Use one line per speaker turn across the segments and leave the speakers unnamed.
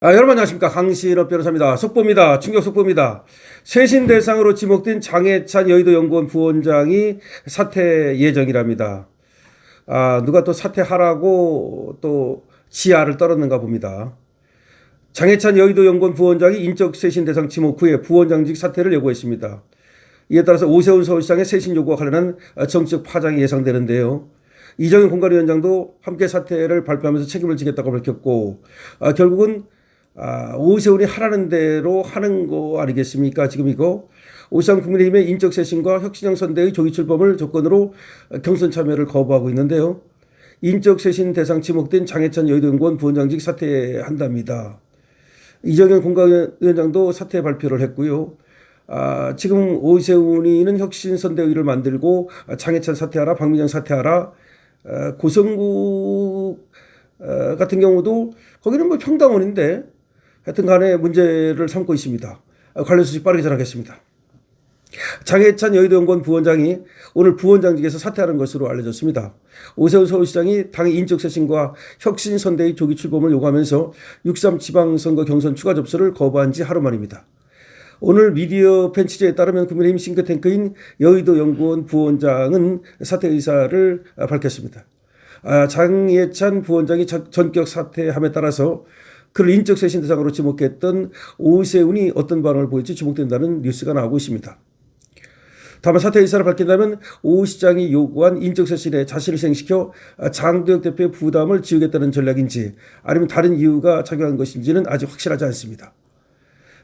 여러분 안녕하십니까. 강신업 변호사입니다. 속보입니다. 충격 속보입니다. 쇄신 대상으로 지목된 장해찬 여의도연구원 부원장이 사퇴 예정이랍니다. 누가 또 사퇴하라고 또 지하를 떨었는가 봅니다. 장해찬 여의도연구원 부원장이 인적 쇄신 대상 지목 후에 부원장직 사퇴를 요구했습니다. 이에 따라서 오세훈 서울시장의 쇄신 요구와 관련한 정치적 파장이 예상되는데요. 이정현 공관위원장도 함께 사퇴를 발표하면서 책임을 지겠다고 밝혔고, 결국은 오세훈이 하라는 대로 하는 거 아니겠습니까? 지금 이거 오세훈 국민의힘의 인적 쇄신과 혁신형 선대의 조기 출범을 조건으로 경선 참여를 거부하고 있는데요. 인적 쇄신 대상 지목된 장해찬 여의도연구원 부원장직 사퇴한답니다. 이정현 공관위원장도 사퇴 발표를 했고요. 지금 오세훈이는 혁신 선대위를 만들고 장해찬 사퇴하라, 박민영 사퇴하라, 고성국 같은 경우도 거기는 뭐 평당원인데 하여튼 간에 문제를 삼고 있습니다. 관련 소식 빠르게 전하겠습니다. 장해찬 여의도연구원 부원장이 오늘 부원장직에서 사퇴하는 것으로 알려졌습니다. 오세훈 서울시장이 당의 인적 쇄신과 혁신 선대의 조기 출범을 요구하면서 6.3 지방선거 경선 추가 접수를 거부한 지 하루 만입니다. 오늘 미디어팬 취재에 따르면 국민의힘 싱크탱크인 여의도연구원 부원장은 사퇴 의사를 밝혔습니다. 장해찬 부원장이 전격 사퇴함에 따라서 그를 인적 쇄신 대상으로 지목했던 오세훈이 어떤 반응을 보일지 주목된다는 뉴스가 나오고 있습니다. 다만 사퇴 의사를 밝힌다면 오 시장이 요구한 인적 쇄신에 자신을 희생시켜 장도혁 대표의 부담을 지우겠다는 전략인지 아니면 다른 이유가 작용한 것인지는 아직 확실하지 않습니다.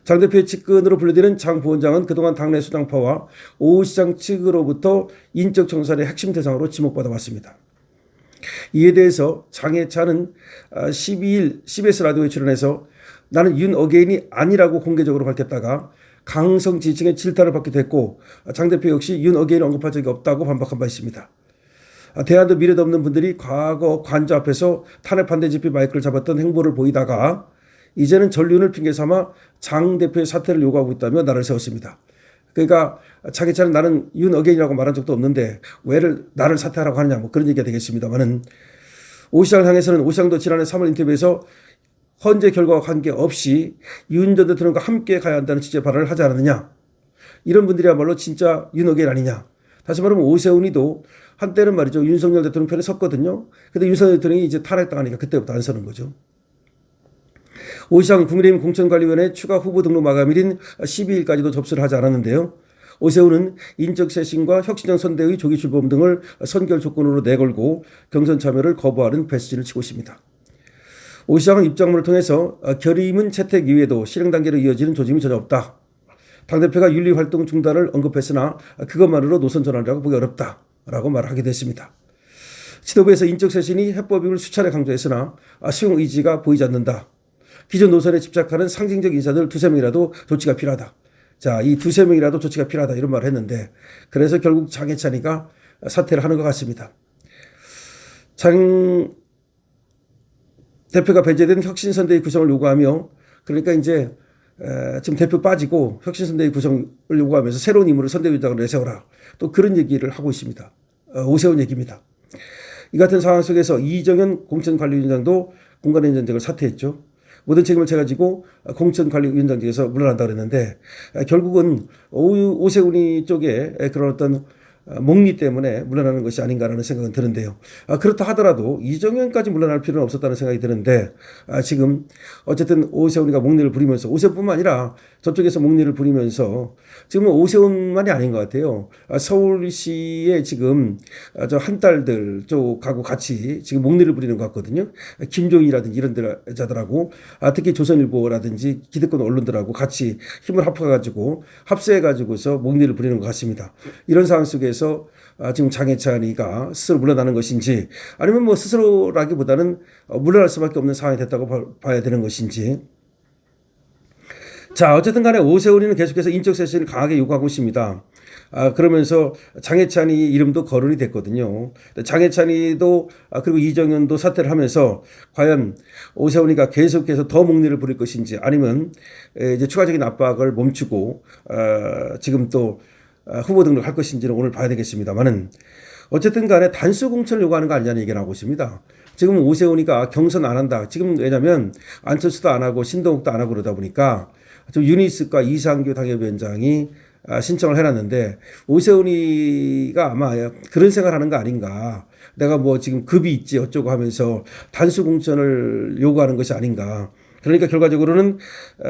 장 대표의 측근으로 분류되는 장 부원장은 그동안 당내 수당파와 오 시장 측으로부터 인적 청산의 핵심 대상으로 지목받아 왔습니다. 이에 대해서 장해찬은 12일 CBS 라디오에 출연해서 나는 윤 어게인이 아니라고 공개적으로 밝혔다가 강성 지지층의 질타를 받기도 했고 장 대표 역시 윤 어게인을 언급한 적이 없다고 반박한 바 있습니다. 대안도 미래도 없는 분들이 과거 관저 앞에서 탄핵 반대 집회 마이크를 잡았던 행보를 보이다가 이제는 전륜을 핑계 삼아 장 대표의 사퇴를 요구하고 있다며 나를 세웠습니다. 그러니까 장해찬은 나는 윤 어게인이라고 말한 적도 없는데 왜 나를 사퇴하라고 하느냐 뭐 그런 얘기가 되겠습니다만은 오 시장을 향해서는 오 시장도 지난해 3월 인터뷰에서 헌재 결과와 관계없이 윤 전 대통령과 함께 가야 한다는 취지의 발언을 하지 않았느냐. 이런 분들이야말로 진짜 윤 어게인 아니냐. 다시 말하면 오세훈이도 한때는 말이죠. 윤석열 대통령 편에 섰거든요. 근데 윤석열 대통령이 이제 탄핵당하니까 그때부터 안 서는 거죠. 오 시장 국민의힘 공천관리위원회 추가 후보 등록 마감일인 12일까지도 접수를 하지 않았는데요. 오세훈은 인적 쇄신과 혁신형 선대의 조기 출범 등을 선결 조건으로 내걸고 경선 참여를 거부하는 배수진을 치고 있습니다. 오 시장은 입장문을 통해서 결의문 채택 이외에도 실행 단계로 이어지는 조짐이 전혀 없다. 당대표가 윤리활동 중단을 언급했으나 그것만으로 노선 전환이라고 보기 어렵다라고 말하기도 했습니다. 지도부에서 인적 쇄신이 해법임을 수차례 강조했으나 수용 의지가 보이지 않는다. 기존 노선에 집착하는 상징적 인사들 두세 명이라도 조치가 필요하다. 자, 이 두세 명이라도 조치가 필요하다 이런 말을 했는데 그래서 결국 장해찬이가 사퇴를 하는 것 같습니다. 장 대표가 배제된 혁신선대위 구성을 요구하며 그러니까 이제 지금 대표 빠지고 혁신선대위 구성을 요구하면서 새로운 인물을 선대위원장으로 내세워라. 또 그런 얘기를 하고 있습니다. 오세훈 얘기입니다. 이 같은 상황 속에서 이정현 공천관리위원장도 공관위원장직을 사퇴했죠. 모든 책임을 져가지고 공천관리위원장직에서 물러난다고 그랬는데 결국은 오세훈이 쪽에 그런 어떤 목리 때문에 물러나는 것이 아닌가라는 생각은 드는데요. 그렇다 하더라도 이정현까지 물러날 필요는 없었다는 생각이 드는데 지금 어쨌든 오세훈이가 목리를 부리면서 오세훈뿐만 아니라 저쪽에서 목리를 부리면서 지금 오세훈만이 아닌 것 같아요. 서울시에 지금 저 한 딸들 쪽하고 같이 지금 목리를 부리는 것 같거든요. 김종인이라든지 이런 자들하고 특히 조선일보라든지 기득권 언론들하고 같이 힘을 합해가지고 합세해가지고서 목리를 부리는 것 같습니다. 이런 상황 속에서 지금 장해찬이가 스스로 물러나는 것인지 아니면 뭐 스스로라기보다는 물러날 수밖에 없는 상황이 됐다고 봐야 되는 것인지. 자, 어쨌든 간에 오세훈이는 계속해서 인적 쇄신을 강하게 요구하고 있습니다. 그러면서 장해찬이 이름도 거론이 됐거든요. 장해찬이도 그리고 이정현도 사퇴를 하면서 과연 오세훈이가 계속해서 더 목리를 부릴 것인지 아니면 이제 추가적인 압박을 멈추고 지금 또 후보 등록할 것인지는 오늘 봐야 되겠습니다만은 어쨌든 간에 단수 공천을 요구하는 거 아니냐는 얘기가 나오고 있습니다. 지금 오세훈이가 경선 안 한다. 지금 왜냐면 안철수도 안 하고 신동욱도 안 하고 그러다 보니까 좀 유니스과 이상규 당협위원장이 신청을 해놨는데 오세훈이가 아마 그런 생각하는 거 아닌가. 내가 뭐 지금 급이 있지 어쩌고 하면서 단수 공천을 요구하는 것이 아닌가. 그러니까 결과적으로는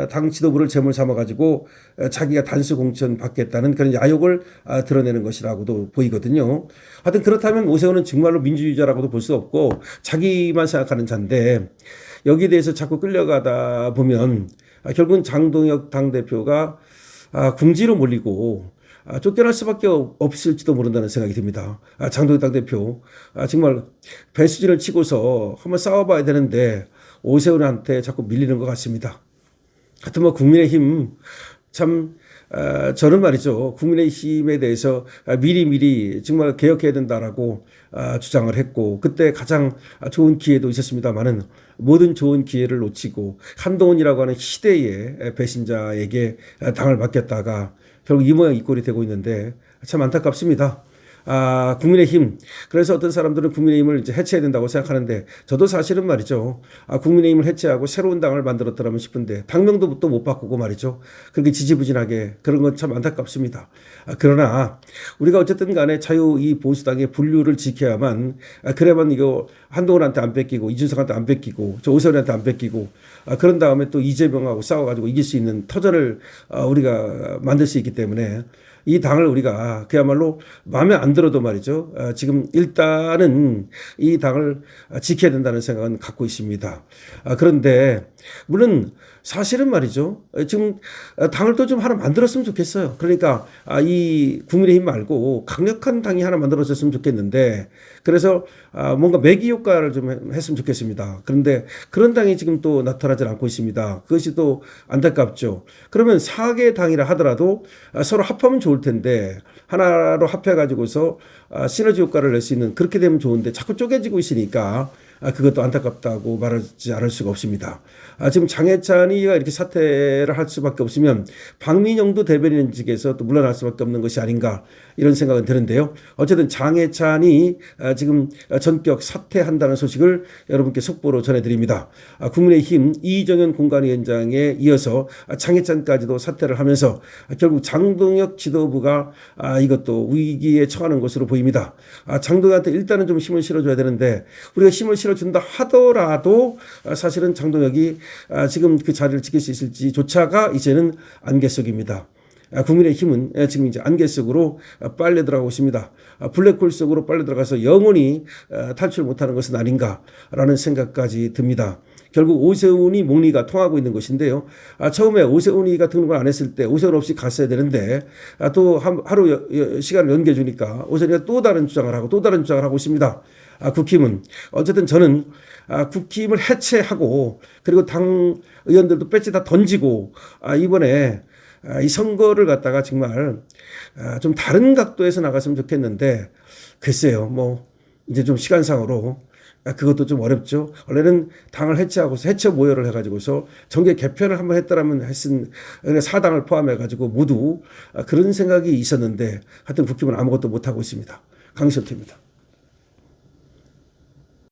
당 지도부를 제물 삼아가지고 자기가 단수 공천 받겠다는 그런 야욕을 드러내는 것이라고도 보이거든요. 하여튼 그렇다면 오세훈은 정말로 민주주의자라고도 볼 수 없고 자기만 생각하는 자인데 여기에 대해서 자꾸 끌려가다 보면 결국은 장동혁 당대표가 궁지로 몰리고 쫓겨날 수밖에 없을지도 모른다는 생각이 듭니다. 장동혁 당대표 정말 배수진을 치고서 한번 싸워봐야 되는데 오세훈한테 자꾸 밀리는 것 같습니다. 하여튼 뭐 국민의힘 참 저는 말이죠. 국민의힘에 대해서 미리미리 정말 개혁해야 된다라고 주장을 했고 그때 가장 좋은 기회도 있었습니다만은 모든 좋은 기회를 놓치고 한동훈이라고 하는 시대의 배신자에게 당을 맡겼다가 결국 이 모양 이 꼴이 되고 있는데 참 안타깝습니다. 국민의힘. 그래서 어떤 사람들은 국민의힘을 이제 해체해야 된다고 생각하는데 저도 사실은 말이죠. 국민의힘을 해체하고 새로운 당을 만들었더라면 싶은데 당명도 또 못 바꾸고 말이죠. 그렇게 지지부진하게 그런 건 참 안타깝습니다. 그러나 우리가 어쨌든 간에 자유 이 보수당의 분류를 지켜야만 그래야만 이거 한동훈한테 안 뺏기고 이준석한테 안 뺏기고 저 오세훈한테 안 뺏기고 그런 다음에 또 이재명하고 싸워가지고 이길 수 있는 터전을 우리가 만들 수 있기 때문에 이 당을 우리가 그야말로 마음에 안 들어도 말이죠. 지금 일단은 이 당을 지켜야 된다는 생각은 갖고 있습니다. 그런데 물론 사실은 말이죠. 지금 당을 또 좀 하나 만들었으면 좋겠어요. 그러니까 이 국민의힘 말고 강력한 당이 하나 만들어졌으면 좋겠는데 그래서 뭔가 매기 효과를 좀 했으면 좋겠습니다. 그런데 그런 당이 지금 또 나타나지 않고 있습니다. 그것이 또 안타깝죠. 그러면 4개 당이라 하더라도 서로 합하면 좋을 텐데 하나로 합해가지고서 시너지 효과를 낼 수 있는 그렇게 되면 좋은데 자꾸 쪼개지고 있으니까 그것도 안타깝다고 말하지 않을 수가 없습니다. 지금 장해찬이가 이렇게 사퇴를 할 수밖에 없으면 박민영도 대변인직에서 또 물러날 수밖에 없는 것이 아닌가 이런 생각은 드는데요. 어쨌든 장해찬이 지금 전격 사퇴한다는 소식을 여러분께 속보로 전해드립니다. 국민의힘 이정현 공관위원장에 이어서 장해찬까지도 사퇴를 하면서 결국 장동혁 지도부가 이것도 위기에 처하는 것으로 보입니다. 장동혁한테 일단은 좀 힘을 실어줘야 되는데 우리가 힘을 실어준다 하더라도 사실은 장동혁이 지금 그 자리를 지킬 수 있을지조차가 이제는 안개 속입니다. 국민의힘은 지금 이제 안개 속으로 빨려 들어가고 있습니다. 블랙홀 속으로 빨려 들어가서 영원히 탈출 못하는 것은 아닌가라는 생각까지 듭니다. 결국 오세훈이 목리가 통하고 있는 것인데요. 처음에 오세훈이가 등록을 안 했을 때 오세훈 없이 갔어야 되는데 또 하루 시간을 연계해주니까 오세훈이가 또 다른 주장을 하고 또 다른 주장을 하고 있습니다. 국힘은 어쨌든 저는 국힘을 해체하고 그리고 당 의원들도 배지 다 던지고 이번에 이 선거를 갖다가 정말 좀 다른 각도에서 나갔으면 좋겠는데 글쎄요 뭐 이제 좀 시간상으로 그것도 좀 어렵죠. 원래는 당을 해체하고서 해체 모여를 해가지고서 정계 개편을 한번 했더라면 했은 사당을 포함해가지고 모두 그런 생각이 있었는데 하여튼 국힘은 아무것도 못하고 있습니다. 강시호태입니다.